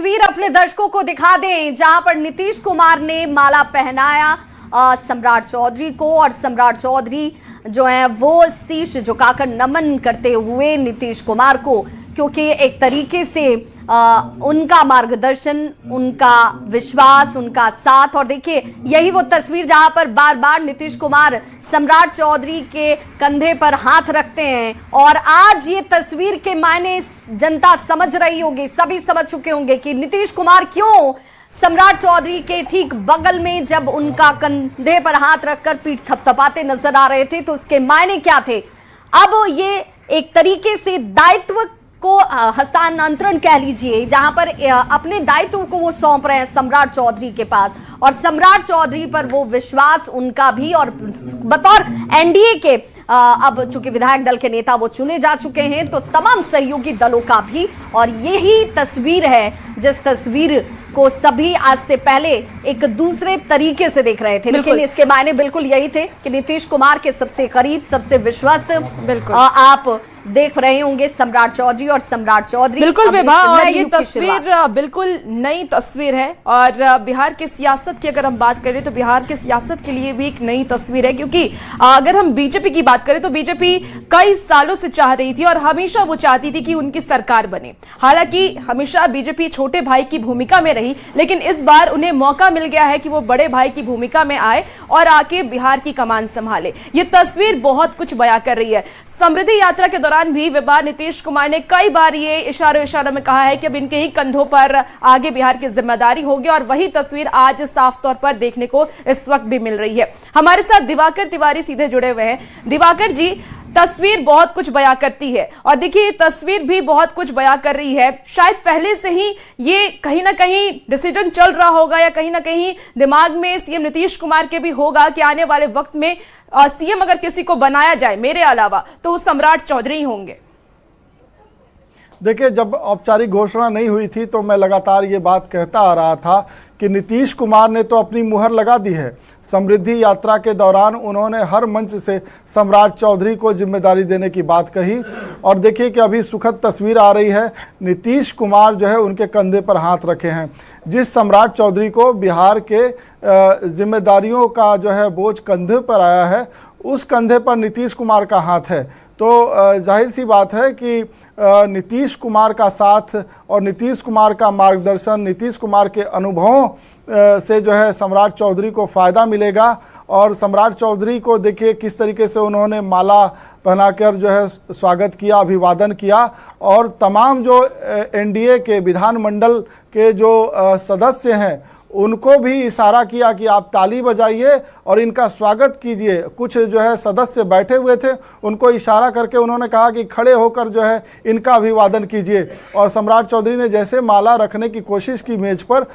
तस्वीर अपने दर्शकों को दिखा दें जहां पर नीतीश कुमार ने माला पहनाया सम्राट चौधरी को, और सम्राट चौधरी जो है वो शीश झुकाकर नमन करते हुए नीतीश कुमार को, क्योंकि एक तरीके से उनका मार्गदर्शन, उनका विश्वास, उनका साथ। और देखिए यही वो तस्वीर जहां पर बार बार नीतीश कुमार सम्राट चौधरी के कंधे पर हाथ रखते हैं। और आज ये तस्वीर के मायने जनता समझ रही होगी, सभी समझ चुके होंगे कि नीतीश कुमार क्यों सम्राट चौधरी के ठीक बगल में जब उनका कंधे पर हाथ रखकर पीठ थपथपाते नजर आ रहे थे तो उसके मायने क्या थे। अब ये एक तरीके से दायित्व को हस्तांतरण कह लीजिए, जहां पर अपने दायित्व को वो सौंप रहे हैं सम्राट चौधरी के पास, और सम्राट चौधरी पर वो विश्वास उनका भी, और बतौर एनडीए के अब चूंकि विधायक दल के नेता वो चुने जा चुके हैं तो तमाम सहयोगी दलों का भी। और यही तस्वीर है जिस तस्वीर को सभी आज से पहले एक दूसरे तरीके से देख रहे थे, लेकिन इसके मायने बिल्कुल यही थे कि नीतीश कुमार के सबसे करीब, सबसे विश्वस्त आप देख रहे होंगे सम्राट चौधरी, और सम्राट चौधरी बिल्कुल विभा। और ये तस्वीर बिल्कुल नई तस्वीर है, और बिहार के सियासत की अगर हम बात करें तो बिहार के सियासत के लिए भी एक नई तस्वीर है, क्योंकि अगर हम बीजेपी की बात करें तो बीजेपी कई सालों से चाह रही थी और हमेशा वो चाहती थी कि उनकी सरकार बने। हालांकि हमेशा बीजेपी छोटे भाई की भूमिका में रही, लेकिन इस बार उन्हें मौका मिल गया है कि वो बड़े भाई की भूमिका में आए और आके बिहार की कमान संभाले। ये तस्वीर बहुत कुछ बयां कर रही है। समृद्धि यात्रा के दौरान भी विवाद नीतीश कुमार ने कई बार ये इशारों में कहा है कि अब इनके ही कंधों पर आगे बिहार की जिम्मेदारी होगी, और वही तस्वीर आज साफ तौर पर देखने को इस वक्त भी मिल रही है। हमारे साथ दिवाकर तिवारी सीधे जुड़े हुए हैं। दिवाकर जी, तस्वीर बहुत कुछ बयां करती है, और देखिए तस्वीर भी बहुत कुछ बयां कर रही है। शायद पहले से ही ये कहीं ना कहीं डिसीजन चल रहा होगा, या कहीं ना कहीं दिमाग में सीएम नीतीश कुमार के भी होगा कि आने वाले वक्त में सीएम अगर किसी को बनाया जाए मेरे अलावा तो वो सम्राट चौधरी ही होंगे। देखिए, जब औपचारिक घोषणा नहीं हुई थी तो मैं लगातार ये बात कहता आ रहा था कि नीतीश कुमार ने तो अपनी मुहर लगा दी है। समृद्धि यात्रा के दौरान उन्होंने हर मंच से सम्राट चौधरी को जिम्मेदारी देने की बात कही, और देखिए कि अभी सुखद तस्वीर आ रही है, नीतीश कुमार जो है उनके कंधे पर हाथ रखे हैं। जिस सम्राट चौधरी को बिहार के जिम्मेदारियों का जो है बोझ कंधे पर आया है, उस कंधे पर नीतीश कुमार का हाथ है। तो जाहिर सी बात है कि नीतीश कुमार का साथ और नीतीश कुमार का मार्गदर्शन, नीतीश कुमार के अनुभवों से जो है सम्राट चौधरी को फ़ायदा मिलेगा। और सम्राट चौधरी को देखिए किस तरीके से उन्होंने माला पहनाकर जो है स्वागत किया, अभिवादन किया, और तमाम जो एनडीए के विधानमंडल के जो सदस्य हैं उनको भी इशारा किया कि आप ताली बजाइए और इनका स्वागत कीजिए। कुछ जो है सदस्य बैठे हुए थे, उनको इशारा करके उन्होंने कहा कि खड़े होकर जो है इनका अभिवादन कीजिए। और सम्राट चौधरी ने जैसे माला रखने की कोशिश की मेज पर,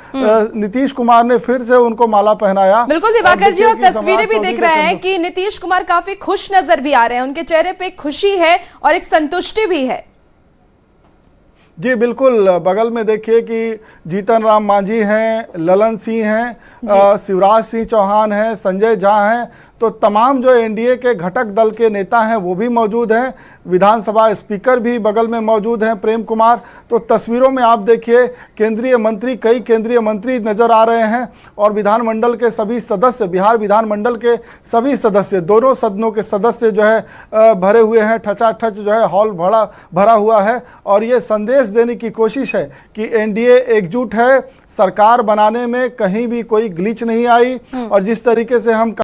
नीतीश कुमार ने फिर से उनको माला पहनाया। बिल्कुल दिवाकर जी, और तस्वीरें भी देख रहे हैं कि नीतीश कुमार काफी खुश नजर भी आ रहे हैं, उनके चेहरे पे खुशी है और एक संतुष्टि भी है। जी बिल्कुल, बगल में देखिए कि जीतन राम मांझी हैं, ललन सिंह हैं, शिवराज सिंह चौहान हैं, संजय झा हैं, तो तमाम जो एनडीए के घटक दल के नेता हैं वो भी मौजूद हैं। विधानसभा स्पीकर भी बगल में मौजूद हैं, प्रेम कुमार। तो तस्वीरों में आप देखिए केंद्रीय मंत्री, कई केंद्रीय मंत्री नजर आ रहे हैं, और विधानमंडल के सभी सदस्य, बिहार विधानमंडल के सभी सदस्य, दोनों सदनों के सदस्य जो है भरे हुए हैं। ठचाठच जो है हॉल भरा हुआ है, और ये संदेश देने की कोशिश है कि एनडीए एकजुट है, सरकार बनाने में कहीं भी कोई ग्लिच नहीं आई। और जिस तरीके से हम